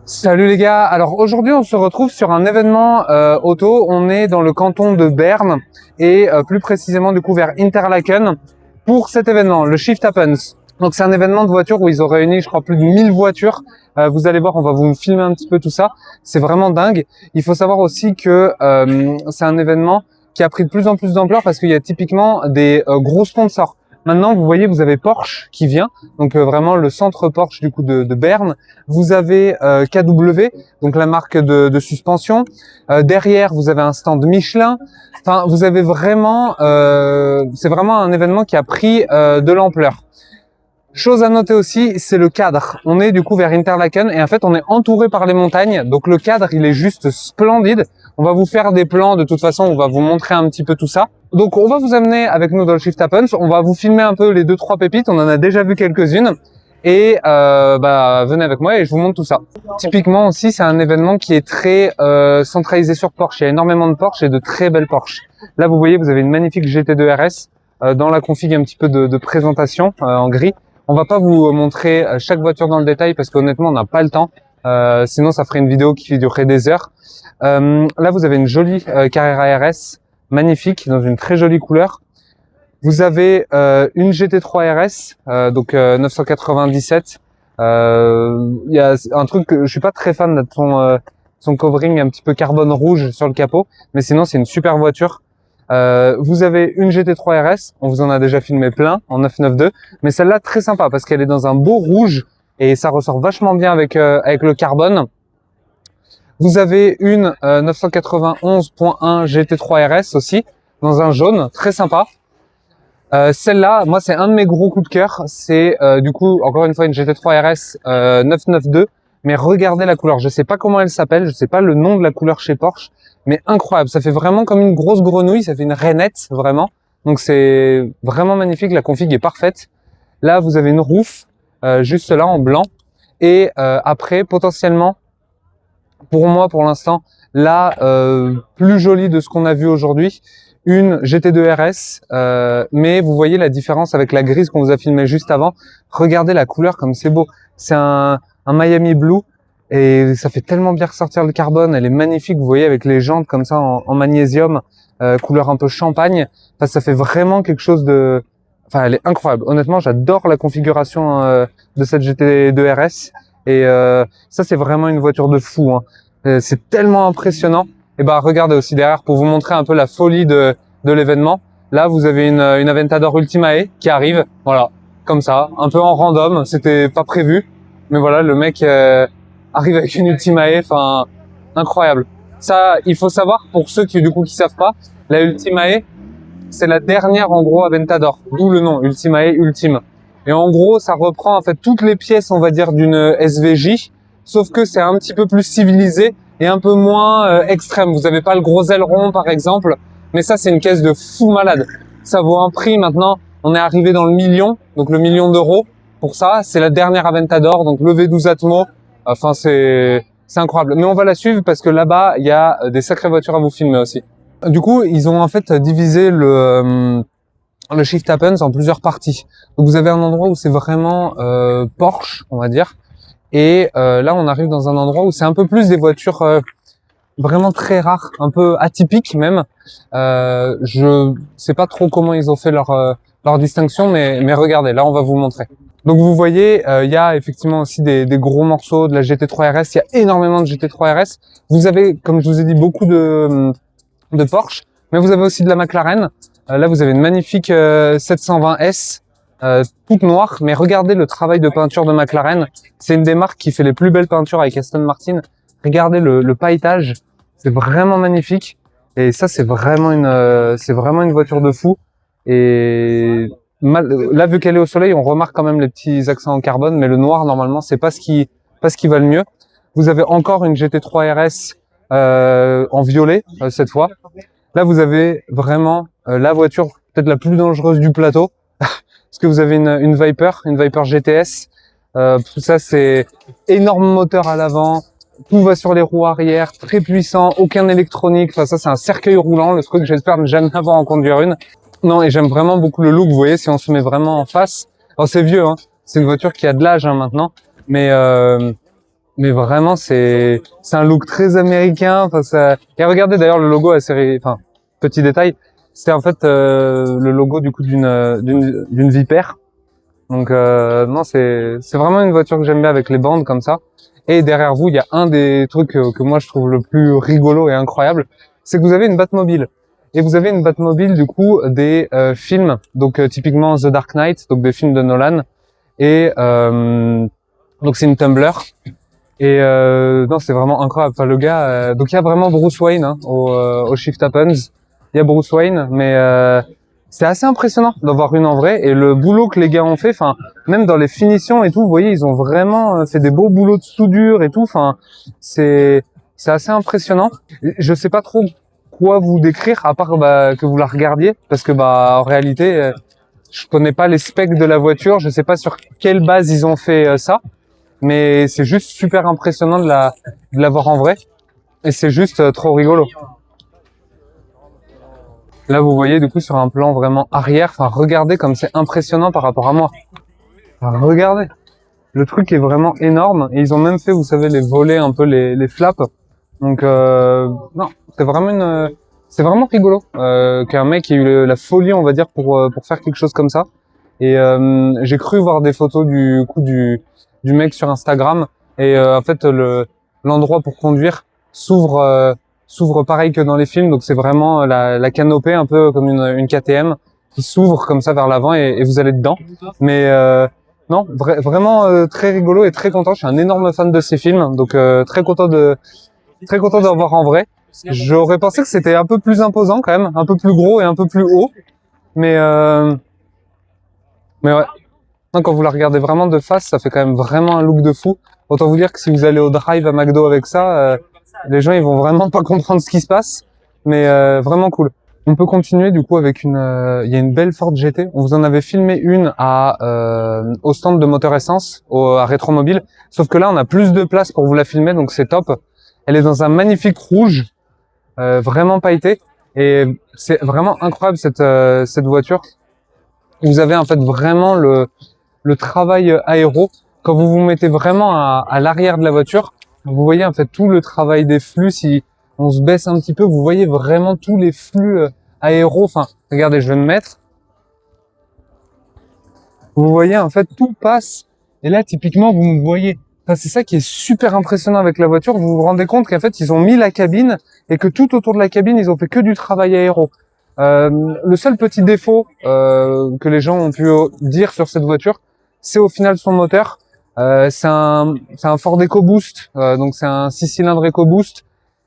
Salut les gars, alors aujourd'hui on se retrouve sur un événement auto, on est dans le canton de Berne et plus précisément du coup vers Interlaken pour cet événement, le Shift Happens. Donc c'est un événement de voitures où ils ont réuni je crois plus de 1000 voitures, vous allez voir, on va vous filmer un petit peu tout ça, c'est vraiment dingue. Il faut savoir aussi que c'est un événement qui a pris de plus en plus d'ampleur parce qu'il y a typiquement des gros sponsors. Maintenant, vous voyez, vous avez Porsche qui vient, donc vraiment le centre Porsche du coup de Berne. Vous avez KW, donc la marque de suspension. Derrière, vous avez un stand Michelin. Enfin, vous avez vraiment, c'est vraiment un événement qui a pris de l'ampleur. Chose à noter aussi, c'est le cadre. On est du coup vers Interlaken et en fait, on est entouré par les montagnes. Donc le cadre, il est juste splendide. On va vous faire des plans. De toute façon, on va vous montrer un petit peu tout ça. Donc on va vous amener avec nous dans le Shift Happens. On va vous filmer un peu les 2-3 pépites. On en a déjà vu quelques-unes. Et venez avec moi et je vous montre tout ça. Typiquement aussi, c'est un événement qui est très centralisé sur Porsche. Il y a énormément de Porsche et de très belles Porsche. Là, vous voyez, vous avez une magnifique GT2 RS dans la config un petit peu de présentation en gris. On va pas vous montrer chaque voiture dans le détail parce qu'honnêtement, on n'a pas le temps. Sinon, ça ferait une vidéo qui durerait des heures. Là, vous avez une jolie Carrera RS, magnifique, dans une très jolie couleur. Vous avez une GT3 RS, donc 997. Il y a un truc que je suis pas très fan de son covering un petit peu carbone rouge sur le capot, mais sinon, c'est une super voiture. Vous avez une GT3 RS, on vous en a déjà filmé plein en 992, mais celle-là très sympa parce qu'elle est dans un beau rouge et ça ressort vachement bien avec le carbone. Vous avez une 991.1 GT3 RS aussi dans un jaune, très sympa. Celle-là, moi c'est un de mes gros coups de cœur, c'est du coup encore une fois une GT3 RS 992, mais regardez la couleur, je sais pas comment elle s'appelle, je sais pas le nom de la couleur chez Porsche, mais incroyable, ça fait vraiment comme une grosse grenouille, ça fait une rainette vraiment, donc c'est vraiment magnifique, la config est parfaite. Là vous avez une roof juste là en blanc et après potentiellement pour moi pour l'instant la plus jolie de ce qu'on a vu aujourd'hui, une GT2 RS, mais vous voyez la différence avec la grise qu'on vous a filmé juste avant. Regardez la couleur comme c'est beau, c'est un Miami Blue. Et ça fait tellement bien ressortir le carbone, elle est magnifique, vous voyez, avec les jantes comme ça en magnésium, couleur un peu champagne. Enfin, ça fait vraiment quelque chose de... Enfin, elle est incroyable. Honnêtement, j'adore la configuration de cette GT2 RS. Et ça, c'est vraiment une voiture de fou. Hein. C'est tellement impressionnant. Et bah, regardez aussi derrière pour vous montrer un peu la folie de l'événement. Là, vous avez une Aventador Ultimae qui arrive, voilà, comme ça, un peu en random. C'était pas prévu, mais voilà, le mec... arrive avec une Ultimae, enfin incroyable. Ça, il faut savoir pour ceux qui savent pas, la Ultimae, c'est la dernière en gros Aventador, d'où le nom Ultimae Ultime. Et en gros, ça reprend en fait toutes les pièces, on va dire, d'une SVJ, sauf que c'est un petit peu plus civilisé et un peu moins extrême. Vous avez pas le gros aileron par exemple, mais ça c'est une caisse de fou malade. Ça vaut un prix maintenant. On est arrivé dans le million, donc le million d'euros pour ça. C'est la dernière Aventador, donc le V12 Atmo. Enfin, c'est incroyable. Mais on va la suivre parce que là-bas, il y a des sacrées voitures à vous filmer aussi. Du coup, ils ont en fait divisé le Shift Happens en plusieurs parties. Donc, vous avez un endroit où c'est vraiment Porsche, on va dire. Et là, on arrive dans un endroit où c'est un peu plus des voitures vraiment très rares, un peu atypiques même. Je sais pas trop comment ils ont fait leur distinction, mais regardez, là, on va vous montrer. Donc vous voyez, il y a effectivement aussi des gros morceaux de la GT3 RS, il y a énormément de GT3 RS. Vous avez, comme je vous ai dit, beaucoup de Porsche, mais vous avez aussi de la McLaren. Là, vous avez une magnifique 720S, toute noire, mais regardez le travail de peinture de McLaren. C'est une des marques qui fait les plus belles peintures avec Aston Martin. Regardez le pailletage, c'est vraiment magnifique. Et ça, c'est vraiment une voiture de fou. Et là, vu qu'elle est au soleil, on remarque quand même les petits accents en carbone, mais le noir, normalement, c'est pas ce qui va le mieux. Vous avez encore une GT3 RS en violet, cette fois. Là, vous avez vraiment la voiture peut-être la plus dangereuse du plateau, parce que vous avez une Viper GTS. Tout ça, c'est énorme moteur à l'avant, tout va sur les roues arrière, très puissant, aucun électronique. Enfin, ça, c'est un cercueil roulant, le truc, j'espère ne jamais avoir à en conduire une. Non, et j'aime vraiment beaucoup le look, vous voyez, si on se met vraiment en face. Alors c'est vieux, hein. C'est une voiture qui a de l'âge maintenant, mais Mais vraiment, c'est un look très américain. Enfin, ça... Et regardez d'ailleurs le logo assez, enfin, petit détail, c'est en fait le logo du coup d'une vipère. Donc non, c'est vraiment une voiture que j'aime bien avec les bandes comme ça. Et derrière vous, il y a un des trucs que moi je trouve le plus rigolo et incroyable, c'est que vous avez une Batmobile. Et vous avez une Batmobile du coup des films, donc typiquement The Dark Knight, donc des films de Nolan. Et donc c'est une Tumbler. Et non, c'est vraiment incroyable. Enfin, le gars, donc il y a vraiment Bruce Wayne hein, au Shift Happens. Il y a Bruce Wayne, mais c'est assez impressionnant d'avoir une en vrai. Et le boulot que les gars ont fait, enfin, même dans les finitions et tout, vous voyez, ils ont vraiment fait des beaux boulots de soudure et tout. Enfin, c'est assez impressionnant. Je sais pas trop quoi vous décrire, à part que vous la regardiez, parce que en réalité, je connais pas les specs de la voiture. Je sais pas sur quelle base ils ont fait ça. Mais c'est juste super impressionnant de la voir en vrai. Et c'est juste trop rigolo. Là, vous voyez, du coup, sur un plan vraiment arrière, enfin, regardez comme c'est impressionnant par rapport à moi. Enfin, regardez. Le truc est vraiment énorme. Et ils ont même fait, vous savez, les volets, un peu les flaps. Donc, non, c'est vraiment rigolo. Qu'un mec ait eu la folie, on va dire, pour faire quelque chose comme ça. Et j'ai cru voir des photos du mec sur Instagram et en fait l'endroit pour conduire s'ouvre pareil que dans les films, donc c'est vraiment la canopée un peu comme une KTM qui s'ouvre comme ça vers l'avant et vous allez dedans. Mais non, vraiment très rigolo et très content. Je suis un énorme fan de ces films, donc très content d'en voir en vrai. J'aurais pensé que c'était un peu plus imposant quand même, un peu plus gros et un peu plus haut, mais ouais. Non, quand vous la regardez vraiment de face, ça fait quand même vraiment un look de fou. Autant vous dire que si vous allez au drive à McDo avec ça, les gens ils vont vraiment pas comprendre ce qui se passe. Mais vraiment cool. On peut continuer du coup avec il y a une belle Ford GT. On vous en avait filmé une au stand de moteur essence, à Rétromobile. Sauf que là, on a plus de place pour vous la filmer, donc c'est top. Elle est dans un magnifique rouge, vraiment pailleté. Et c'est vraiment incroyable cette voiture. Vous avez en fait vraiment le travail aéro. Quand vous vous mettez vraiment à l'arrière de la voiture, vous voyez en fait tout le travail des flux. Si on se baisse un petit peu, vous voyez vraiment tous les flux aéro. Enfin, regardez, je vais me mettre. Vous voyez en fait tout passe. Et là, typiquement, vous me voyez. Enfin, c'est ça qui est super impressionnant avec la voiture. Vous vous rendez compte qu'en fait, ils ont mis la cabine et que tout autour de la cabine, ils ont fait que du travail aéro. Le seul petit défaut que les gens ont pu dire sur cette voiture, c'est au final son moteur. C'est un Ford EcoBoost, donc c'est un 6 cylindres EcoBoost.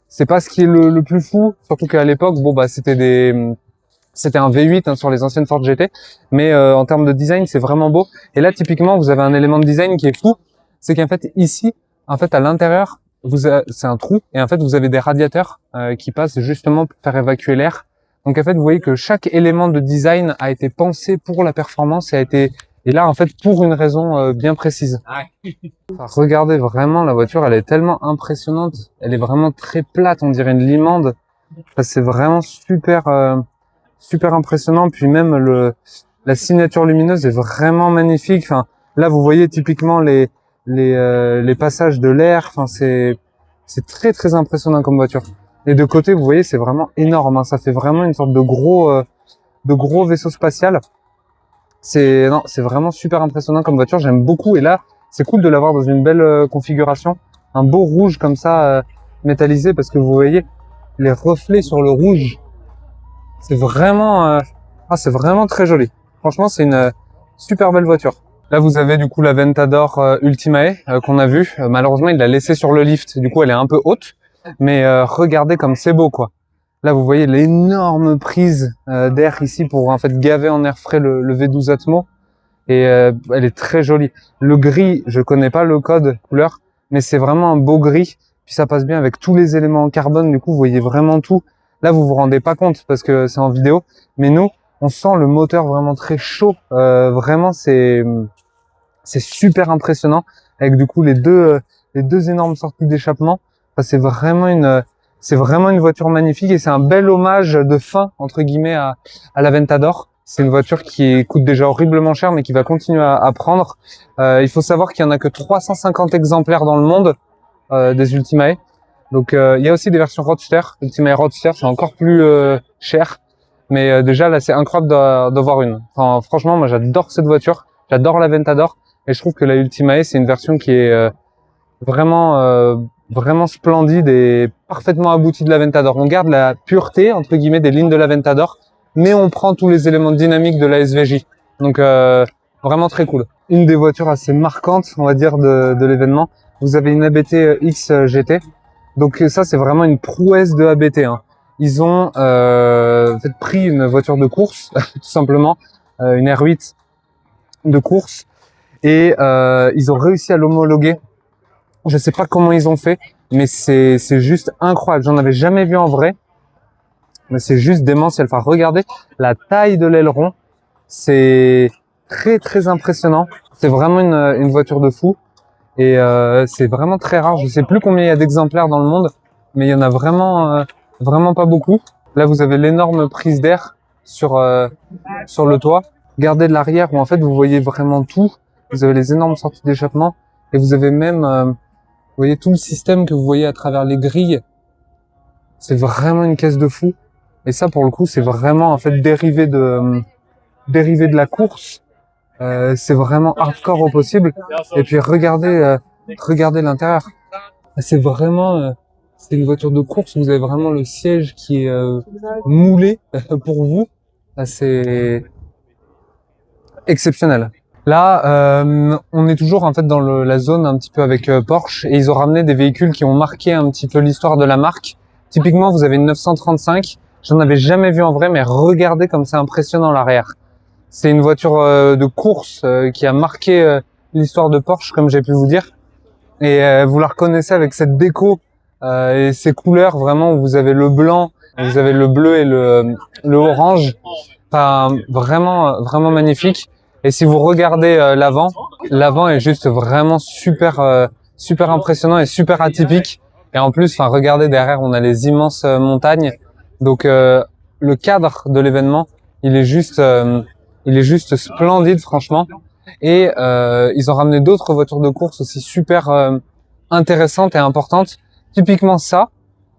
C'est pas ce qui est le plus fou, surtout qu'à l'époque, c'était un V8 hein, sur les anciennes Ford GT, mais en termes de design, c'est vraiment beau. Et là, typiquement, vous avez un élément de design qui est fou, c'est qu'en fait ici, en fait à l'intérieur, c'est un trou et en fait vous avez des radiateurs qui passent justement pour faire évacuer l'air. Donc en fait, vous voyez que chaque élément de design a été pensé pour la performance et là en fait pour une raison bien précise. Enfin, regardez vraiment la voiture, elle est tellement impressionnante, elle est vraiment très plate, on dirait une limande. Enfin, c'est vraiment super impressionnant. Puis même la signature lumineuse est vraiment magnifique. Enfin, là vous voyez typiquement les passages de l'air. Enfin, c'est très impressionnant comme voiture. Et de côté, vous voyez, c'est vraiment énorme. Hein. Ça fait vraiment une sorte de gros vaisseau spatial. C'est vraiment super impressionnant comme voiture. J'aime beaucoup. Et là, c'est cool de l'avoir dans une belle configuration. Un beau rouge comme ça, métallisé, parce que vous voyez les reflets sur le rouge. C'est vraiment très joli. Franchement, c'est une super belle voiture. Là, vous avez du coup la Ventador Ultimae qu'on a vue. Malheureusement, il l'a laissée sur le lift. Du coup, elle est un peu haute. Mais regardez comme c'est beau, quoi. Là, vous voyez l'énorme prise d'air ici pour en fait gaver en air frais le V12 Atmo. Et elle est très jolie. Le gris, je connais pas le code couleur, mais c'est vraiment un beau gris. Puis ça passe bien avec tous les éléments en carbone. Du coup, vous voyez vraiment tout. Là, vous vous rendez pas compte parce que c'est en vidéo. Mais nous, on sent le moteur vraiment très chaud. Vraiment, c'est super impressionnant avec du coup les deux énormes sorties d'échappement. Enfin, c'est vraiment une voiture magnifique et c'est un bel hommage de fin entre guillemets à la Ventador. C'est une voiture qui coûte déjà horriblement cher mais qui va continuer à prendre. Il faut savoir qu'il y en a que 350 exemplaires dans le monde. des Ultimae. Donc il y a aussi des versions Roadster. Ultimae Roadster, c'est encore plus cher. Mais déjà là, c'est incroyable d'en voir une. Enfin, franchement, moi j'adore cette voiture. J'adore l'Aventador. Et je trouve que la Ultimae, c'est une version qui est vraiment splendide et parfaitement aboutie de l'Aventador. On garde la pureté, entre guillemets, des lignes de l'Aventador, mais on prend tous les éléments dynamiques de la SVJ. Donc vraiment très cool. Une des voitures assez marquantes, on va dire, de l'événement, vous avez une ABT X GT. Donc ça, c'est vraiment une prouesse de ABT. Hein. Ils ont pris une voiture de course, tout simplement, une R8 de course, et ils ont réussi à l'homologuer. Je sais pas comment ils ont fait, mais c'est juste incroyable. J'en avais jamais vu en vrai, mais c'est juste démentiel. Enfin, regardez la taille de l'aileron, c'est très impressionnant. C'est vraiment une voiture de fou. Et c'est vraiment très rare. Je sais plus combien il y a d'exemplaires dans le monde, mais il y en a vraiment pas beaucoup. Là, vous avez l'énorme prise d'air sur le toit. Regardez de l'arrière où en fait vous voyez vraiment tout. Vous avez les énormes sorties d'échappement et vous avez même, vous voyez tout le système que vous voyez à travers les grilles. C'est vraiment une caisse de fou. Et ça, pour le coup, c'est vraiment en fait dérivé de la course. C'est vraiment hardcore au possible. Et puis regardez l'intérieur. C'est vraiment, c'est une voiture de course. Vous avez vraiment le siège qui est moulé pour vous. C'est exceptionnel. Là, on est toujours en fait dans la zone un petit peu avec Porsche et ils ont ramené des véhicules qui ont marqué un petit peu l'histoire de la marque. Typiquement, vous avez une 935. J'en avais jamais vu en vrai, mais regardez comme c'est impressionnant l'arrière. C'est une voiture de course qui a marqué l'histoire de Porsche, comme j'ai pu vous dire. Et vous la reconnaissez avec cette déco et ces couleurs vraiment où vous avez le blanc, vous avez le bleu et le orange. Enfin, vraiment magnifique. Et si vous regardez l'avant est juste vraiment super impressionnant et super atypique. Et en plus, enfin, regardez derrière, on a les immenses montagnes. Donc le cadre de l'événement, il est juste splendide, franchement. Et ils ont ramené d'autres voitures de course aussi super intéressantes et importantes. Typiquement ça.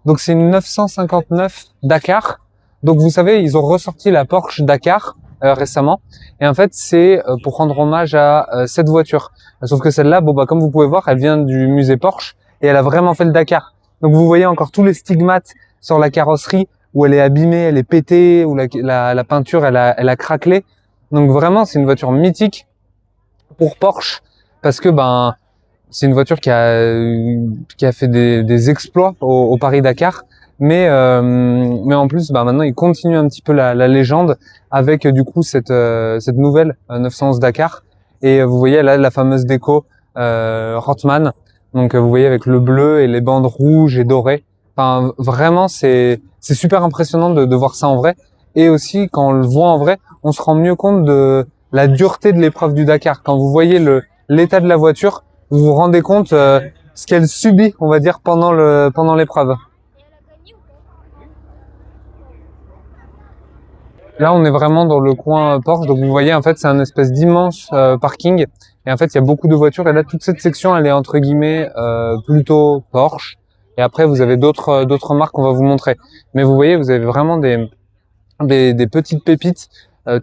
Donc c'est une 959 Dakar. Donc vous savez, ils ont ressorti la Porsche Dakar récemment. Et en fait, c'est pour rendre hommage à cette voiture. Sauf que celle-là, bon bah comme vous pouvez voir, elle vient du musée Porsche et elle a vraiment fait le Dakar. Donc vous voyez encore tous les stigmates sur la carrosserie où elle est abîmée, elle est pétée, où la peinture elle a craquelé. Donc vraiment, c'est une voiture mythique pour Porsche parce que ben c'est une voiture qui a fait des exploits au Paris-Dakar, mais en plus ben maintenant il continue un petit peu la légende avec du coup cette nouvelle 911 Dakar et vous voyez là la fameuse déco Rothman. Donc vous voyez avec le bleu et les bandes rouges et dorées. Enfin vraiment c'est super impressionnant de voir ça en vrai et aussi quand on le voit en vrai, on se rend mieux compte de la dureté de l'épreuve du Dakar. Quand vous voyez l'état de la voiture, vous vous rendez compte ce qu'elle subit, on va dire, pendant l'épreuve. Là, on est vraiment dans le coin Porsche. Donc, vous voyez, en fait, c'est un espèce d'immense parking. Et en fait, il y a beaucoup de voitures. Et là, toute cette section, elle est entre guillemets plutôt Porsche. Et après, vous avez d'autres marques qu'on va vous montrer. Mais vous voyez, vous avez vraiment des petites pépites.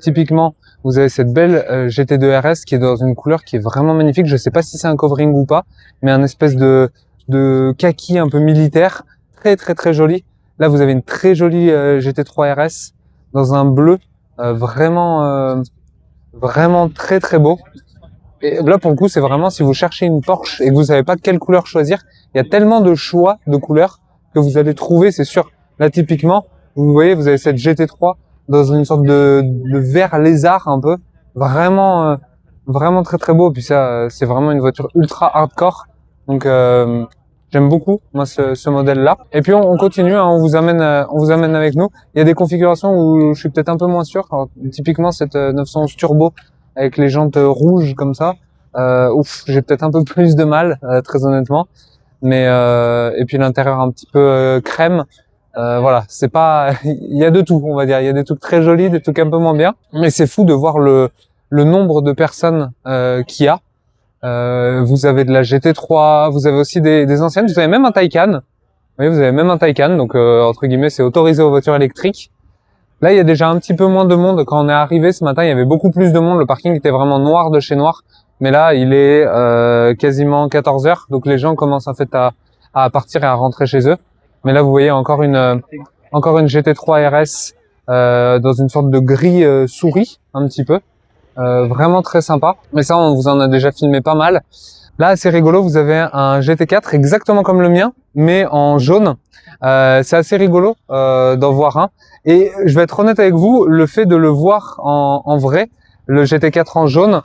Typiquement, vous avez cette belle GT2 RS qui est dans une couleur qui est vraiment magnifique. Je sais pas si c'est un covering ou pas, mais un espèce de kaki un peu militaire, très joli. Là, vous avez une très jolie GT3 RS dans un bleu vraiment très beau. Et là, pour le coup, c'est vraiment si vous cherchez une Porsche et que vous savez pas quelle couleur choisir, il y a tellement de choix de couleurs que vous allez trouver, c'est sûr. Là, typiquement, vous voyez, vous avez cette GT3 dans une sorte de vert lézard un peu, vraiment très beau. Puis ça, c'est vraiment une voiture ultra hardcore. Donc j'aime beaucoup moi ce modèle-là. Et puis on continue, hein, on vous amène avec nous. Il y a des configurations où je suis peut-être un peu moins sûr. Alors, typiquement cette 911 Turbo avec les jantes rouges comme ça. J'ai peut-être un peu plus de mal, très honnêtement. Mais et puis l'intérieur un petit peu crème. Voilà, c'est pas, il y a de tout, on va dire. Il y a des trucs très jolis, des trucs un peu moins bien. Mais c'est fou de voir le nombre de personnes qu'il y a. Vous avez de la GT3, vous avez aussi des anciennes, vous avez même un Taycan. Oui, vous avez même un Taycan, donc entre guillemets, c'est autorisé aux voitures électriques. Là, il y a déjà un petit peu moins de monde. Quand on est arrivé ce matin, il y avait beaucoup plus de monde. Le parking était vraiment noir de chez noir. Mais là, il est quasiment 14 heures, donc les gens commencent en fait à partir et à rentrer chez eux. Mais là, vous voyez encore une GT3 RS dans une sorte de gris souris, un petit peu. Vraiment très sympa. Mais ça, on vous en a déjà filmé pas mal. Là, c'est rigolo, vous avez un GT4 exactement comme le mien, mais en jaune. C'est assez rigolo d'en voir un. Et je vais être honnête avec vous, le fait de le voir en vrai, le GT4 en jaune,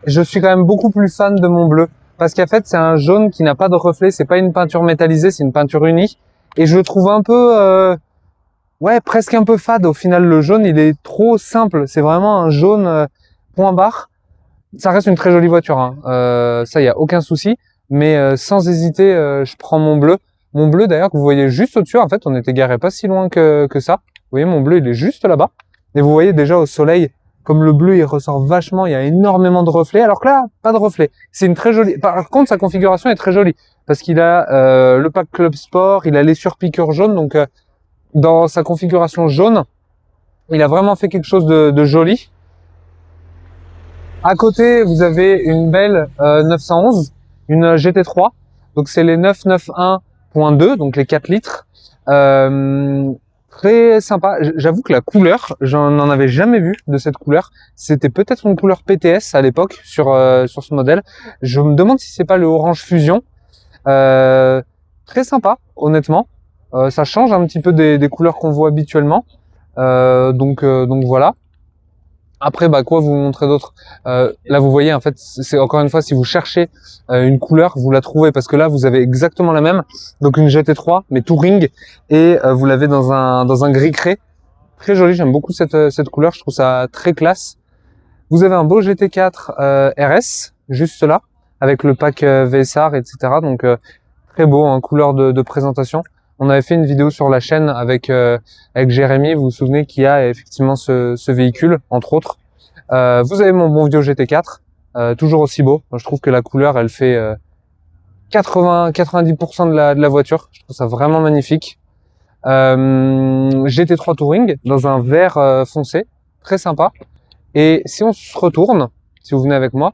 je suis quand même beaucoup plus fan de mon bleu. Parce qu'en fait, c'est un jaune qui n'a pas de reflet, c'est pas une peinture métallisée, c'est une peinture unie. Et je le trouve un peu, ouais, presque un peu fade. Au final, le jaune, il est trop simple. C'est vraiment un jaune point barre. Ça reste une très jolie voiture, hein. Ça, il y a aucun souci. Mais sans hésiter, je prends mon bleu. Mon bleu, d'ailleurs, que vous voyez juste au-dessus. En fait, on était garé pas si loin que ça. Vous voyez, mon bleu, il est juste là-bas. Et vous voyez déjà au soleil, comme le bleu, il ressort vachement. Il y a énormément de reflets. Alors que là, pas de reflets. C'est une très jolie. Par contre, sa configuration est très jolie parce qu'il a le pack Club Sport, il a les surpiqûres jaunes. Donc, dans sa configuration jaune, il a vraiment fait quelque chose de joli. À côté, vous avez une belle 911, une GT3. Donc c'est les 991.2, donc les 4 litres. Très sympa. J'avoue que la couleur, j'en avais jamais vu de cette couleur. C'était peut-être une couleur PTS à l'époque sur ce modèle. Je me demande si c'est pas le orange fusion. Très sympa, honnêtement. Ça change un petit peu des couleurs qu'on voit habituellement. Donc voilà. Après, bah quoi vous montrer d'autre? Là, vous voyez, en fait, c'est encore une fois, si vous cherchez une couleur, vous la trouvez parce que là, vous avez exactement la même. Donc une GT3, mais touring, et vous l'avez dans un gris craie, très joli. J'aime beaucoup cette couleur, je trouve ça très classe. Vous avez un beau GT4 RS juste là, avec le pack VSR, etc. Donc très beau, en couleur de présentation. On avait fait une vidéo sur la chaîne avec Jérémy, vous vous souvenez, qui a effectivement ce véhicule, entre autres. Vous avez mon bon vieux GT4, toujours aussi beau. Je trouve que la couleur, elle fait 90% de la voiture. Je trouve ça vraiment magnifique. GT3 Touring, dans un vert foncé, très sympa. Et si on se retourne, si vous venez avec moi,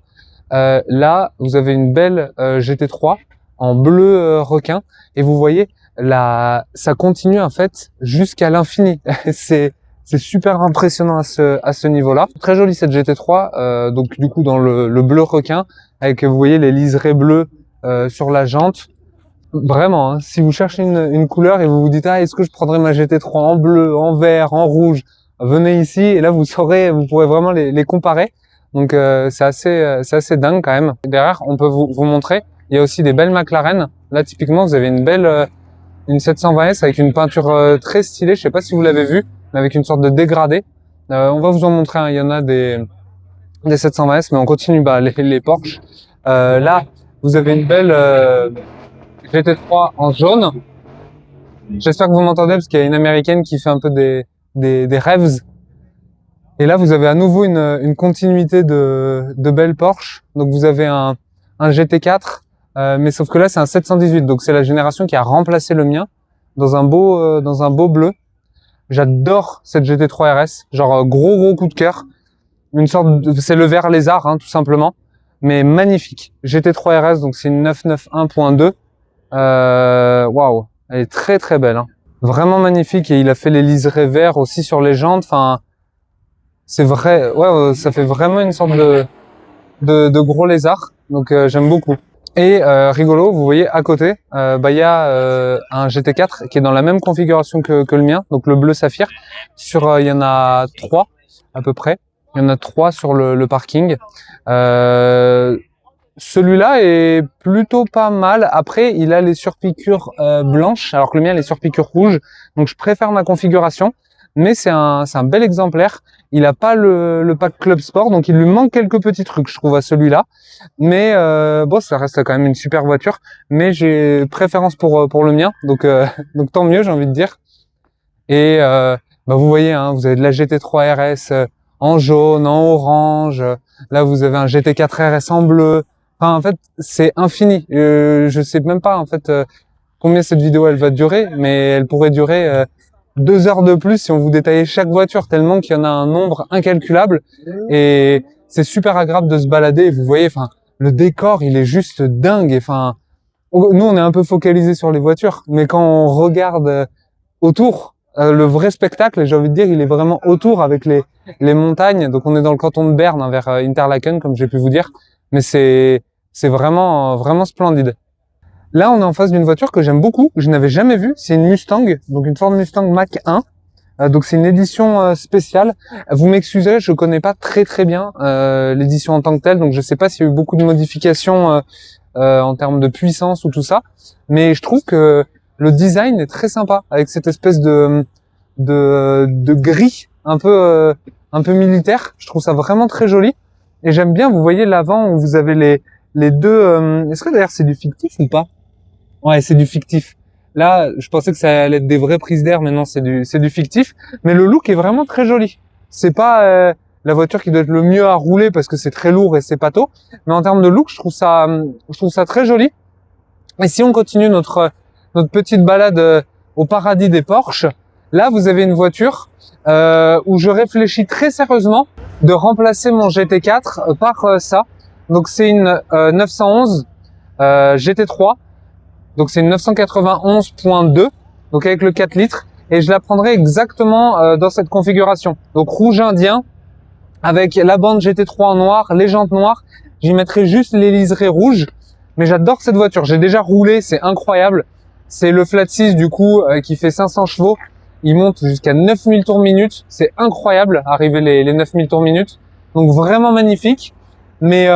là, vous avez une belle GT3 en bleu requin, et vous voyez, ça continue en fait jusqu'à l'infini. c'est super impressionnant à ce niveau-là. Très jolie cette GT3, donc du coup dans le bleu requin, avec vous voyez les liserés bleus sur la jante. Vraiment, hein, si vous cherchez une couleur et vous vous dites est-ce que je prendrais ma GT3 en bleu, en vert, en rouge, venez ici et là vous pourrez vraiment les comparer. Donc c'est assez dingue quand même. Derrière, on peut vous montrer, il y a aussi des belles McLaren. Là typiquement, vous avez une belle une 720S avec une peinture très stylée. Je sais pas si vous l'avez vu, mais avec une sorte de dégradé. On va vous en montrer. Il y en a des 720S, mais on continue les Porsche. Là, vous avez une belle GT3 en jaune. J'espère que vous m'entendez parce qu'il y a une américaine qui fait un peu des rêves. Et là, vous avez à nouveau une continuité de belles Porsche. Donc vous avez un GT4, mais sauf que là, c'est un 718. Donc c'est la génération qui a remplacé le mien dans un beau bleu. J'adore cette GT3 RS. Genre gros coup de cœur. C'est le vert lézard, hein, tout simplement. Mais magnifique. GT3 RS, donc c'est une 991.2. Waouh, elle est très belle, hein. Vraiment magnifique, et il a fait les liserés verts aussi sur les jantes. Enfin, c'est vrai, ouais, ça fait vraiment une sorte de gros lézard. Donc j'aime beaucoup. Et rigolo, vous voyez à côté, il y a un GT4 qui est dans la même configuration que le mien, donc le bleu saphir. Il y en a 3 à peu près. Il y en a 3 sur le parking. Celui-là est plutôt pas mal. Après, il a les surpiqûres blanches, alors que le mien a les surpiqûres rouges. Donc, je préfère ma configuration. Mais c'est un bel exemplaire. Il a pas le pack Club Sport, donc il lui manque quelques petits trucs, je trouve, à celui-là. Mais bon, ça reste quand même une super voiture. Mais j'ai préférence pour le mien, donc donc tant mieux, j'ai envie de dire. Et vous voyez, hein, vous avez de la GT3 RS en jaune, en orange. Là, vous avez un GT4 RS en bleu. Enfin, en fait, c'est infini. Je sais même pas en fait combien cette vidéo elle va durer, mais elle pourrait durer 2 heures de plus si on vous détaillait chaque voiture, tellement qu'il y en a un nombre incalculable. Et c'est super agréable de se balader. Et vous voyez, enfin, le décor, il est juste dingue. Enfin, nous, on est un peu focalisé sur les voitures, mais quand on regarde autour, le vrai spectacle, j'ai envie de dire, il est vraiment autour avec les montagnes. Donc, on est dans le canton de Berne, hein, vers Interlaken, comme j'ai pu vous dire. Mais c'est vraiment, vraiment splendide. Là, on est en face d'une voiture que j'aime beaucoup, que je n'avais jamais vue. C'est une Mustang, donc une Ford Mustang Mach 1. Donc c'est une édition spéciale. Vous m'excuserez, je connais pas très très bien l'édition en tant que telle, donc je sais pas s'il y a eu beaucoup de modifications en termes de puissance ou tout ça. Mais je trouve que le design est très sympa avec cette espèce de gris un peu militaire. Je trouve ça vraiment très joli. Et j'aime bien, vous voyez l'avant où vous avez les deux. Est-ce que d'ailleurs c'est du fictif ou pas? Ouais, c'est du fictif. Là, je pensais que ça allait être des vraies prises d'air, mais non, c'est du fictif. Mais le look est vraiment très joli. C'est pas la voiture qui doit être le mieux à rouler parce que c'est très lourd et c'est pâteau. Mais en termes de look, je trouve ça très joli. Et si on continue notre petite balade au paradis des Porsche, là, vous avez une voiture où je réfléchis très sérieusement de remplacer mon GT4 par ça. Donc c'est une 911 GT3. Donc c'est une 991.2, donc avec le 4 litres, et je la prendrai exactement dans cette configuration. Donc rouge indien, avec la bande GT3 en noir, les jantes noires, j'y mettrai juste les liserés rouges, mais j'adore cette voiture, j'ai déjà roulé, c'est incroyable. C'est le flat 6 du coup qui fait 500 chevaux, il monte jusqu'à 9000 tours minute, c'est incroyable, arriver les 9000 tours minute, donc vraiment magnifique, mais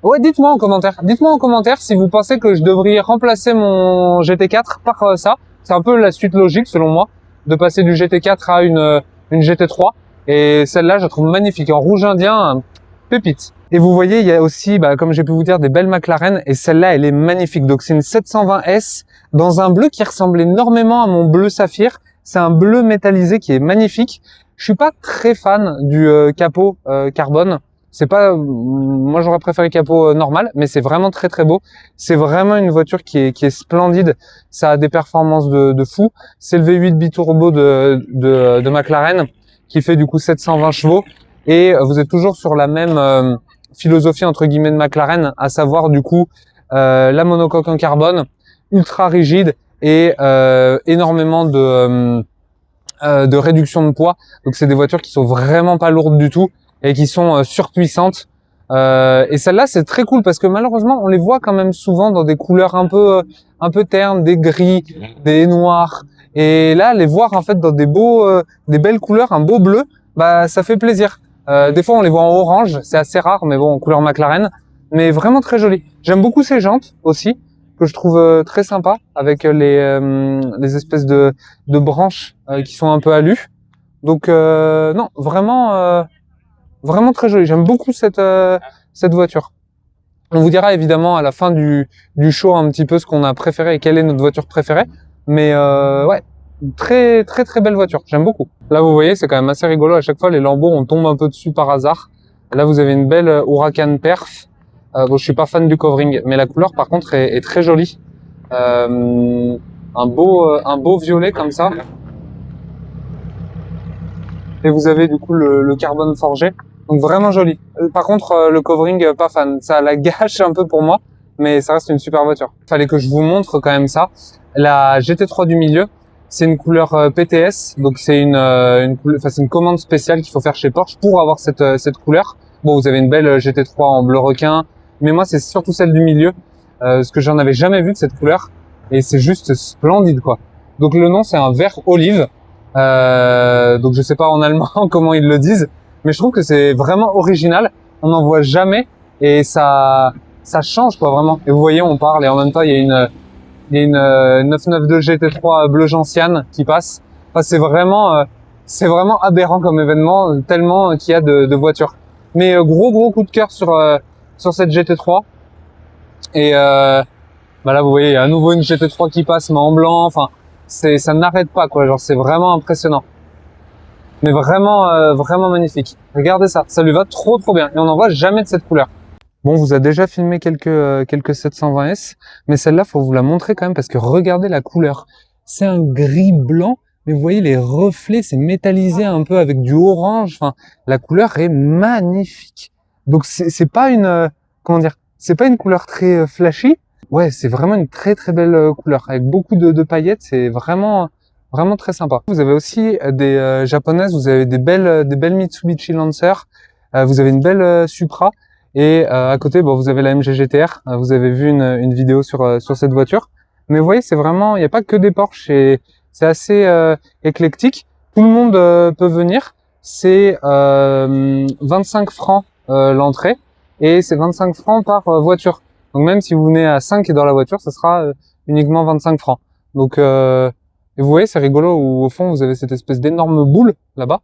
ouais, dites-moi en commentaire si vous pensez que je devrais remplacer mon GT4 par ça. C'est un peu la suite logique selon moi, de passer du GT4 à une GT3. Et celle-là, je la trouve magnifique. En rouge indien, pépite. Et vous voyez, il y a aussi, comme j'ai pu vous dire, des belles McLaren. Et celle-là, elle est magnifique. Donc c'est une 720S dans un bleu qui ressemble énormément à mon bleu saphir. C'est un bleu métallisé qui est magnifique. Je suis pas très fan du capot carbone. C'est pas, moi j'aurais préféré capot normal, mais c'est vraiment très très beau. C'est vraiment une voiture qui est splendide. Ça a des performances de fou. C'est le V8 biturbo de McLaren qui fait du coup 720 chevaux. Et vous êtes toujours sur la même philosophie entre guillemets de McLaren, à savoir du coup la monocoque en carbone, ultra rigide et énormément de réduction de poids. Donc c'est des voitures qui sont vraiment pas lourdes du tout et qui sont surpuissantes. Et celle-là, c'est très cool parce que malheureusement, on les voit quand même souvent dans des couleurs un peu ternes, des gris, des noirs. Et là, les voir en fait dans des belles couleurs, un beau bleu, ça fait plaisir. Des fois, on les voit en orange, c'est assez rare, mais bon, en couleur McLaren. Mais vraiment très joli. J'aime beaucoup ces jantes aussi, que je trouve très sympa, avec les espèces de branches qui sont un peu alues. Donc non, vraiment très joli. J'aime beaucoup cette voiture. On vous dira évidemment à la fin du show un petit peu ce qu'on a préféré et quelle est notre voiture préférée. Mais ouais, très très très belle voiture. J'aime beaucoup. Là vous voyez, c'est quand même assez rigolo. À chaque fois les lambeaux on tombe un peu dessus par hasard. Là vous avez une belle Huracan Perf. Bon, je suis pas fan du covering, mais la couleur par contre est très jolie. Un beau violet comme ça. Et vous avez du coup le carbone forgé. Donc vraiment joli. Par contre, le covering, pas fan. Ça la gâche un peu pour moi, mais ça reste une super voiture. Fallait que je vous montre quand même ça. La GT3 du milieu, c'est une couleur PTS. Donc c'est c'est une commande spéciale qu'il faut faire chez Porsche pour avoir cette couleur. Bon, vous avez une belle GT3 en bleu requin, mais moi c'est surtout celle du milieu, parce que j'en avais jamais vu de cette couleur. Et c'est juste splendide quoi. Donc le nom c'est un vert olive. Donc je sais pas en allemand comment ils le disent, mais je trouve que c'est vraiment original. On n'en voit jamais et ça change quoi vraiment. Et vous voyez, on parle et en même temps il y a une 992 GT3 bleu gentiane qui passe. Enfin c'est vraiment aberrant comme événement tellement qu'il y a de voitures. Mais gros coup de cœur sur cette GT3 et là vous voyez il y a à nouveau une GT3 qui passe mais en blanc. Enfin ça n'arrête pas quoi, genre c'est vraiment impressionnant. Mais vraiment magnifique. Regardez ça, ça lui va trop bien et on n'en voit jamais de cette couleur. Bon, on vous a déjà filmé quelques 720S, mais celle-là, faut vous la montrer quand même parce que regardez la couleur. C'est un gris blanc, mais vous voyez les reflets, c'est métallisé un peu avec du orange. Enfin, la couleur est magnifique. Donc c'est pas une comment dire, c'est pas une couleur très flashy. Ouais, c'est vraiment une très très belle couleur avec beaucoup de paillettes. C'est vraiment très sympa. Vous avez aussi des japonaises. Vous avez des belles Mitsubishi Lancer. Vous avez une belle Supra. Et à côté, bon, vous avez la MG GTR. Vous avez vu une vidéo sur cette voiture. Mais vous voyez, c'est vraiment, il n'y a pas que des Porsche. C'est assez éclectique. Tout le monde peut venir. C'est 25 francs l'entrée et c'est 25 francs par voiture. Donc même si vous venez à 5 et dans la voiture, ça sera uniquement 25 francs. Donc et vous voyez, c'est rigolo où au fond vous avez cette espèce d'énorme boule là-bas.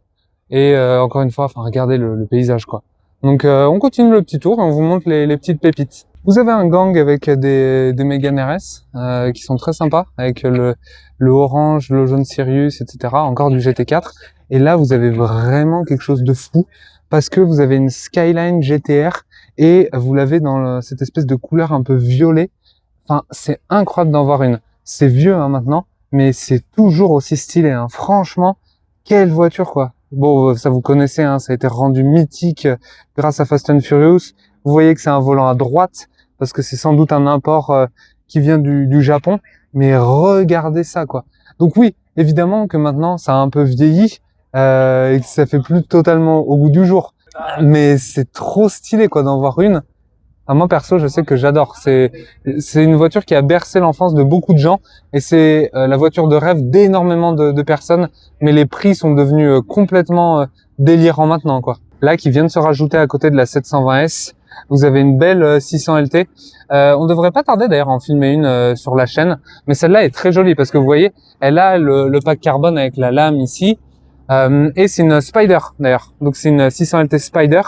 Et encore une fois, enfin regardez le paysage quoi. Donc on continue le petit tour et on vous montre les petites pépites. Vous avez un gang avec des Mégane RS qui sont très sympas, avec le orange, le jaune Sirius, etc. Encore du GT4. Et là, vous avez vraiment quelque chose de fou parce que vous avez une Skyline GTR et vous l'avez dans cette espèce de couleur un peu violet. Enfin, c'est incroyable d'en voir une. C'est vieux hein, maintenant, mais c'est toujours aussi stylé. Hein. Franchement, quelle voiture quoi. Bon, ça vous connaissez, hein, ça a été rendu mythique grâce à Fast and Furious. Vous voyez que c'est un volant à droite parce que c'est sans doute un import qui vient du Japon. Mais regardez ça quoi. Donc oui, évidemment que maintenant ça a un peu vieilli et que ça fait plus totalement au goût du jour. Mais c'est trop stylé quoi d'en voir une. Moi perso, je sais que j'adore. C'est une voiture qui a bercé l'enfance de beaucoup de gens et c'est la voiture de rêve d'énormément de personnes. Mais les prix sont devenus complètement délirants maintenant quoi. Là, qui vient de se rajouter à côté de la 720S, vous avez une belle 600 LT. On devrait pas tarder d'ailleurs à en filmer une sur la chaîne, mais celle-là est très jolie parce que vous voyez, elle a le pack carbone avec la lame ici et c'est une Spider d'ailleurs. Donc c'est une 600 LT Spider.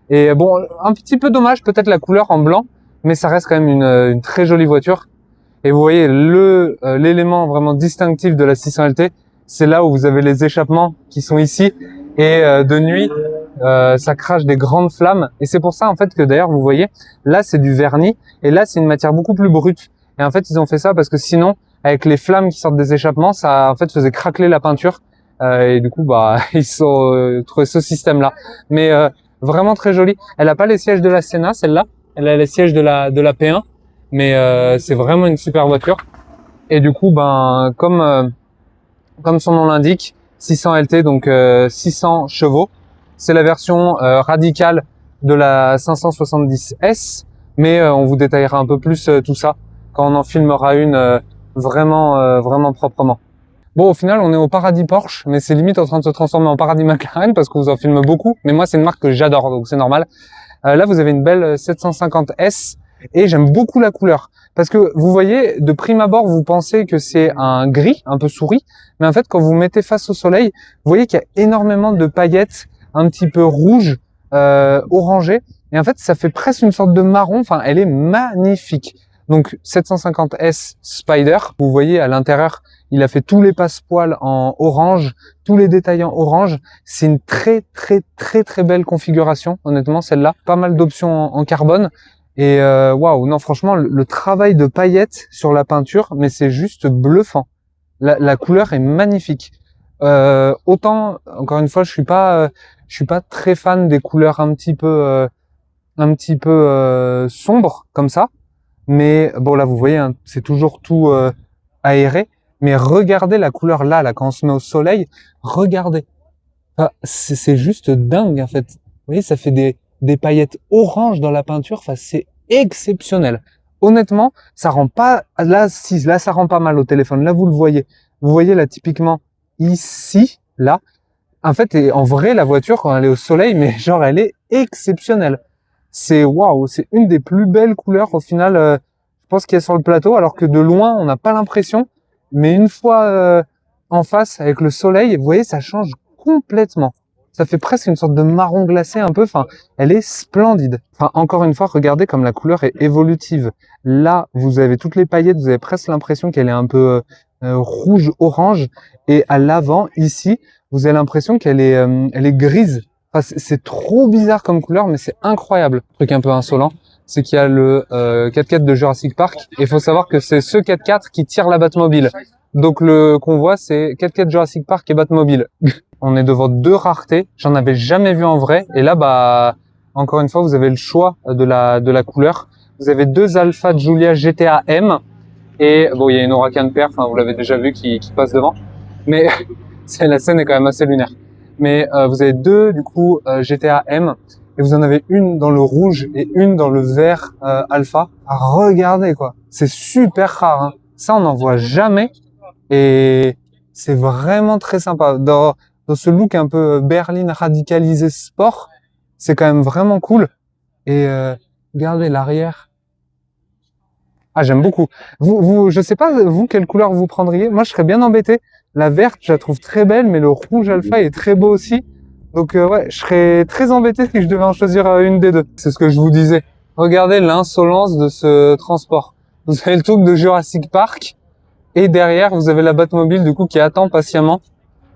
Et bon, un petit peu dommage peut-être la couleur en blanc, mais ça reste quand même une très jolie voiture. Et vous voyez l'élément vraiment distinctif de la 600 LT, c'est là où vous avez les échappements qui sont ici et de nuit ça crache des grandes flammes. Et c'est pour ça en fait que d'ailleurs vous voyez, là c'est du vernis et là c'est une matière beaucoup plus brute. Et en fait ils ont fait ça parce que sinon avec les flammes qui sortent des échappements, ça en fait faisait craqueler la peinture. Et du coup bah ils ont trouvé ce système là. Mais vraiment très jolie. Elle a pas les sièges de la Senna, celle-là. Elle a les sièges de la P1, mais c'est vraiment une super voiture. Et du coup, ben comme son nom l'indique, 600 LT, donc 600 chevaux. C'est la version radicale de la 570S, mais on vous détaillera un peu plus tout ça quand on en filmera une vraiment proprement. Bon, au final, on est au paradis Porsche, mais c'est limite en train de se transformer en paradis McLaren parce qu'on vous en filme beaucoup. Mais moi, c'est une marque que j'adore, donc c'est normal. Là, vous avez une belle 750S et j'aime beaucoup la couleur. Parce que vous voyez, de prime abord, vous pensez que c'est un gris, un peu souris. Mais en fait, quand vous mettez face au soleil, vous voyez qu'il y a énormément de paillettes un petit peu rouges, orangées. Et en fait, ça fait presque une sorte de marron. Enfin, elle est magnifique. Donc, 750S Spider, vous voyez à l'intérieur, il a fait tous les passepoils en orange, tous les détails en orange. C'est une très belle configuration, honnêtement, celle-là. Pas mal d'options en carbone. Et waouh, non, franchement, le travail de paillettes sur la peinture, mais c'est juste bluffant. La couleur est magnifique. Autant, encore une fois, je suis pas très fan des couleurs un petit peu sombres comme ça. Mais bon, là, vous voyez, hein, c'est toujours tout aéré. Mais regardez la couleur là, quand on se met au soleil, regardez. Enfin, c'est juste dingue, en fait. Vous voyez, ça fait des paillettes oranges dans la peinture. Enfin, c'est exceptionnel. Honnêtement, ça rend pas, là, ça rend pas mal au téléphone. Là, vous le voyez. Vous voyez, là, typiquement, ici, là. En fait, et en vrai, la voiture, quand elle est au soleil, mais genre, elle est exceptionnelle. C'est waouh, c'est une des plus belles couleurs, au final, je pense qu'il y a sur le plateau, alors que de loin, on n'a pas l'impression. Mais une fois en face avec le soleil, vous voyez, ça change complètement. Ça fait presque une sorte de marron glacé un peu. Enfin, elle est splendide. Enfin, encore une fois, regardez comme la couleur est évolutive. Là, vous avez toutes les paillettes, vous avez presque l'impression qu'elle est un peu rouge-orange. Et à l'avant, ici, vous avez l'impression qu'elle est grise. Enfin, c'est trop bizarre comme couleur, mais c'est incroyable. Truc un peu insolent. c'est qu'il y a le 4x4 de Jurassic Park. Et il faut savoir que c'est ce 4x4 qui tire la Batmobile. Donc le convoi, c'est 4x4 Jurassic Park et Batmobile. On est devant deux raretés. J'en avais jamais vu en vrai. Et là, bah, encore une fois, vous avez le choix de la couleur. Vous avez deux Alpha Giulia GTA M. Et bon, il y a une Huracan Pair, enfin, vous l'avez déjà vu, qui passe devant. Mais la scène est quand même assez lunaire. Mais vous avez deux, du coup, GTA M. Et vous en avez une dans le rouge et une dans le vert Alpha. Regardez, quoi. C'est super rare, hein. Ça, on n'en voit jamais. Et c'est vraiment très sympa. Dans ce look un peu berline radicalisé sport, c'est quand même vraiment cool. Et regardez l'arrière. Ah, j'aime beaucoup. Je sais pas, vous, quelle couleur vous prendriez? Moi, je serais bien embêté. La verte, je la trouve très belle, mais le rouge alpha est très beau aussi. Donc, ouais, je serais très embêté si je devais en choisir une des deux. C'est ce que je vous disais. Regardez l'insolence de ce transport. Vous avez le truc de Jurassic Park. Et derrière, vous avez la Batmobile, du coup, qui attend patiemment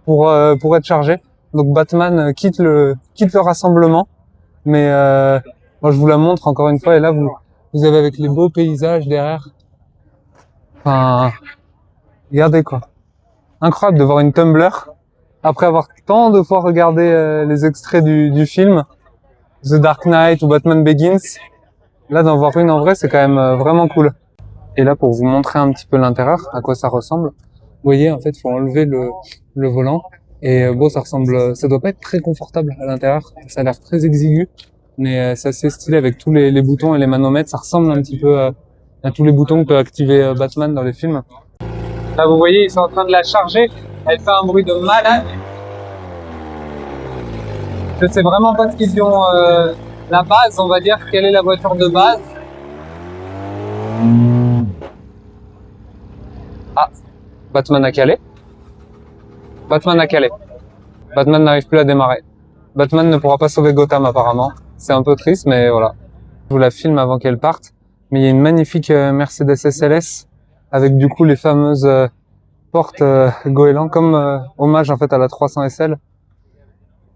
pour être chargée. Donc, Batman quitte le rassemblement. Mais, moi, je vous la montre encore une fois. Et là, vous avez avec les beaux paysages derrière. Enfin, regardez quoi. Incroyable de voir une Tumblr après avoir tant de fois regardé les extraits du film The Dark Knight ou Batman Begins. Là, d'en voir une en vrai, c'est quand même vraiment cool. Et là, pour vous montrer un petit peu l'intérieur, à quoi ça ressemble, vous voyez, en fait, il faut enlever le volant. Et bon, ça doit pas être très confortable à l'intérieur. Ça a l'air très exigu, mais c'est assez stylé avec tous les boutons et les manomètres. Ça ressemble un petit peu à tous les boutons que peut activer Batman dans les films. Là, vous voyez, ils sont en train de la charger. Elle fait un bruit de malade. Je sais vraiment pas ce qu'ils ont la base, on va dire. Quelle est la voiture de base? Ah, Batman a calé. Batman a calé. Batman n'arrive plus à démarrer. Batman ne pourra pas sauver Gotham apparemment. C'est un peu triste, mais voilà. Je vous la filme avant qu'elle parte. Mais il y a une magnifique Mercedes SLS avec du coup les fameuses portes goélands comme hommage en fait à la 300 SL.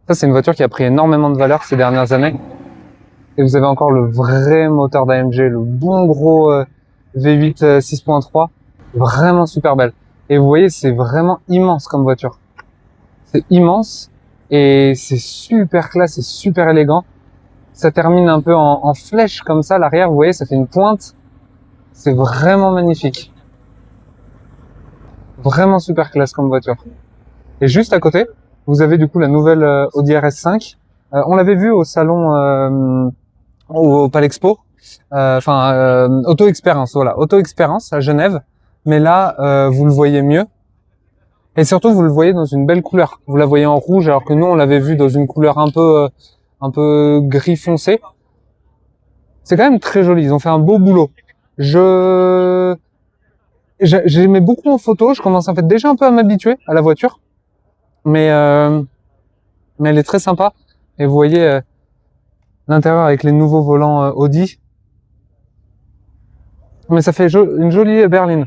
Ça, c'est une voiture qui a pris énormément de valeur ces dernières années. Et vous avez encore le vrai moteur d'AMG, le bon gros V8 6.3. Vraiment super belle. Et vous voyez, c'est vraiment immense comme voiture. C'est immense et c'est super classe et super élégant. Ça termine un peu en flèche comme ça. L'arrière, vous voyez, ça fait une pointe. C'est vraiment magnifique. Vraiment super classe comme voiture. Et juste à côté, vous avez du coup la nouvelle Audi RS5. On l'avait vu au salon, au Palexpo. Auto Experience, voilà. Auto Experience à Genève. Mais là, vous le voyez mieux. Et surtout, vous le voyez dans une belle couleur. Vous la voyez en rouge, alors que nous, on l'avait vu dans une couleur un peu gris foncé. C'est quand même très joli. Ils ont fait un beau boulot. J'aimais beaucoup en photo. Je commence en fait déjà un peu à m'habituer à la voiture. Mais elle est très sympa. Et vous voyez l'intérieur avec les nouveaux volants Audi. Mais ça fait une jolie berline.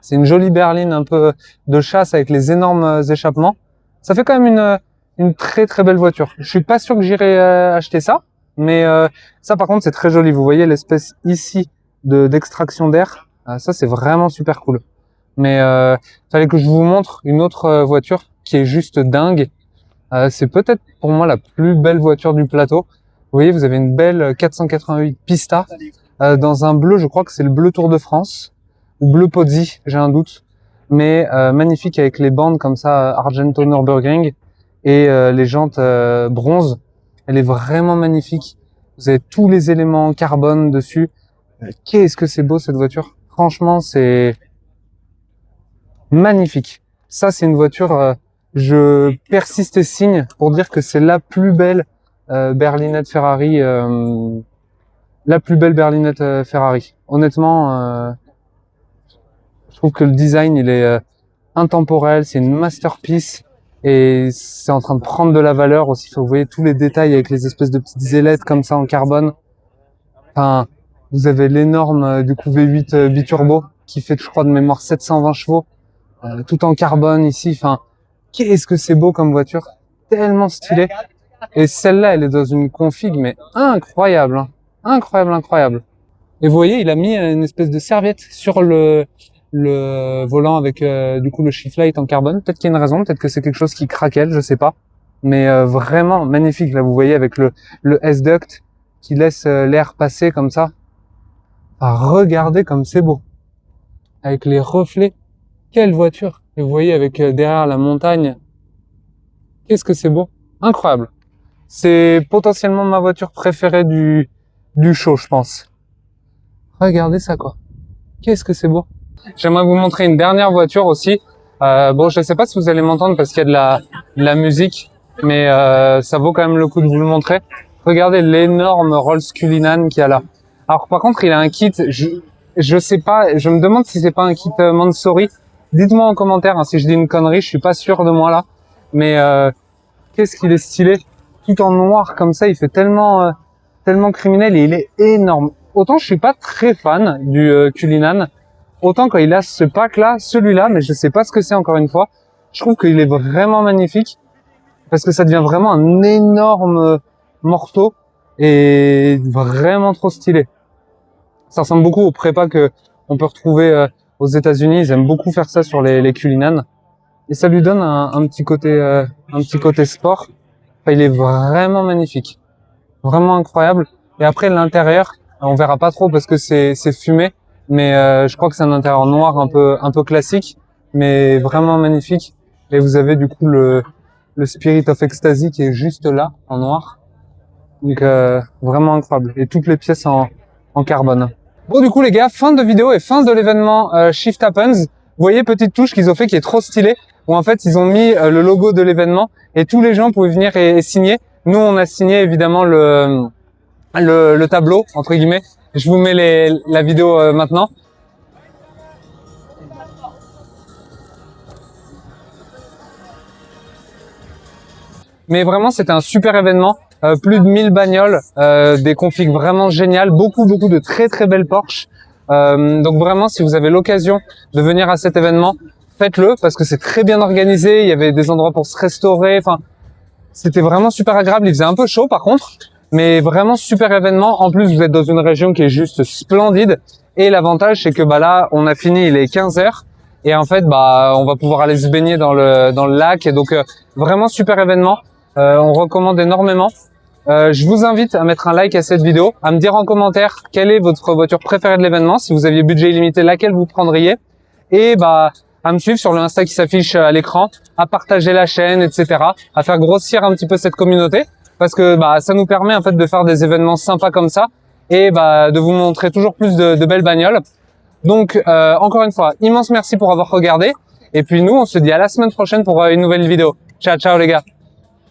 C'est une jolie berline un peu de chasse avec les énormes échappements. Ça fait quand même une très très belle voiture. Je suis pas sûr que j'irai acheter ça, mais ça par contre c'est très joli. Vous voyez l'espèce ici d'extraction d'air. Ça c'est vraiment super cool. Mais fallait que je vous montre une autre voiture qui est juste dingue. C'est peut-être pour moi la plus belle voiture du plateau. Vous voyez, vous avez une belle 488 Pista dans un bleu, je crois que c'est le bleu Tour de France. Ou bleu Pozzi, j'ai un doute, mais magnifique avec les bandes comme ça, Argento Nürburgring et les jantes bronze. Elle est vraiment magnifique. Vous avez tous les éléments en carbone dessus. Qu'est-ce que c'est beau cette voiture. Franchement, c'est magnifique. Ça, c'est une voiture, je persiste et signe pour dire que c'est la plus belle berlinette Ferrari. La plus belle berlinette Ferrari. Honnêtement, je trouve que le design, il est intemporel, c'est une masterpiece et c'est en train de prendre de la valeur aussi. Vous voyez tous les détails avec les espèces de petites ailettes comme ça en carbone. Enfin, vous avez l'énorme du coup V8 biturbo qui fait, je crois, de mémoire 720 chevaux, tout en carbone ici. Enfin, qu'est-ce que c'est beau comme voiture, tellement stylé. Et celle-là, elle est dans une config mais incroyable. Hein. Incroyable, incroyable. Et vous voyez, il a mis une espèce de serviette sur le volant avec du coup le shift light en carbone. Peut-être qu'il y a une raison, peut-être que c'est quelque chose qui craquelle, je sais pas. Mais vraiment magnifique. Là, vous voyez avec le S-duct qui laisse l'air passer comme ça. Ah, regardez comme c'est beau. Avec les reflets. Quelle voiture. Et vous voyez avec derrière la montagne. Qu'est-ce que c'est beau. Incroyable. C'est potentiellement ma voiture préférée du show, je pense. Regardez ça, quoi. Qu'est-ce que c'est beau. J'aimerais vous montrer une dernière voiture aussi. Bon, je sais pas si vous allez m'entendre parce qu'il y a de la musique, mais ça vaut quand même le coup de vous le montrer. Regardez l'énorme Rolls Cullinan qu'il y a là. Alors par contre, il a un kit, je sais pas, je me demande si c'est pas un kit Mansory. Dites-moi en commentaire hein, si je dis une connerie, je suis pas sûr de moi là. Mais qu'est-ce qu'il est stylé, tout en noir comme ça, il fait tellement criminel et il est énorme. Autant je suis pas très fan du Cullinan, autant quand il a ce pack là, celui-là, mais je sais pas ce que c'est encore une fois. Je trouve qu'il est vraiment magnifique parce que ça devient vraiment un énorme morceau et vraiment trop stylé. Ça ressemble beaucoup aux prépas que on peut retrouver aux États-Unis. Ils aiment beaucoup faire ça sur les Cullinan et ça lui donne un petit côté sport. Enfin, il est vraiment magnifique, vraiment incroyable. Et après l'intérieur, on verra pas trop parce que c'est fumé, mais je crois que c'est un intérieur noir un peu classique, mais vraiment magnifique. Et vous avez du coup le Spirit of Ecstasy qui est juste là en noir. Donc vraiment incroyable. Et toutes les pièces en carbone. Bon du coup les gars, fin de vidéo et fin de l'événement Shift Happens. Vous voyez, petite touche qu'ils ont fait qui est trop stylée, où en fait ils ont mis le logo de l'événement et tous les gens pouvaient venir et signer. Nous on a signé évidemment le tableau entre guillemets. Je vous mets la vidéo maintenant. Mais vraiment c'était un super événement. Plus de 1000 bagnoles, des configs vraiment géniales, beaucoup de très belles Porsche. Donc vraiment, si vous avez l'occasion de venir à cet événement, faites-le parce que c'est très bien organisé. Il y avait des endroits pour se restaurer. Enfin, c'était vraiment super agréable. Il faisait un peu chaud par contre, mais vraiment super événement. En plus, vous êtes dans une région qui est juste splendide. Et l'avantage, c'est que bah là, on a fini, il est 15h. Et en fait, bah, on va pouvoir aller se baigner dans le lac. Et donc, vraiment super événement. On recommande énormément. Je vous invite à mettre un like à cette vidéo, à me dire en commentaire quelle est votre voiture préférée de l'événement, si vous aviez budget illimité, laquelle vous prendriez, et bah à me suivre sur le Insta qui s'affiche à l'écran, à partager la chaîne, etc., à faire grossir un petit peu cette communauté, parce que bah ça nous permet en fait de faire des événements sympas comme ça, et bah de vous montrer toujours plus de belles bagnoles. Donc encore une fois, immense merci pour avoir regardé, et puis nous on se dit à la semaine prochaine pour une nouvelle vidéo. Ciao ciao les gars.